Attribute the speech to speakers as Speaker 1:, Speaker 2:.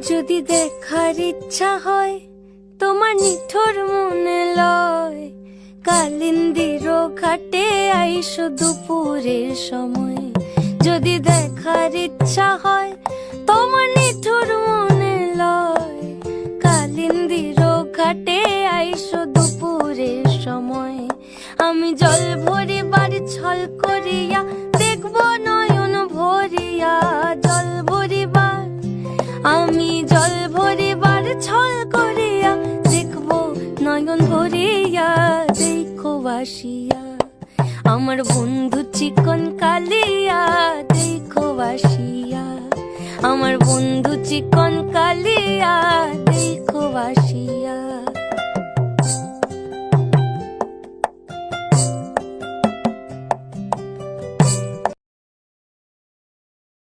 Speaker 1: যদি দেখার ইচ্ছা হয় তোমার নিঠুর মনে লয়, কালিন্দির ঘাটে আইসো দুপুরের সময়। যদি দেখার ইচ্ছা হয় তোমার নিঠুর মনে লয়, কালিন্দির ঘাটে আইসো দুপুরের সময়। আমি জল ভরিবার ছল করিয়া দেখব নয়ন ভরিয়া, জল ভরিবার আমি জল ভরিবার ছল করিয়া দেখব নয়ন ভরিয়া। দেখো বাসিয়া আমার বন্ধু চিকন কালিয়া, দেখো বাসিয়া আমার বন্ধু চিকন কালিয়া, দেখো বাসিয়া।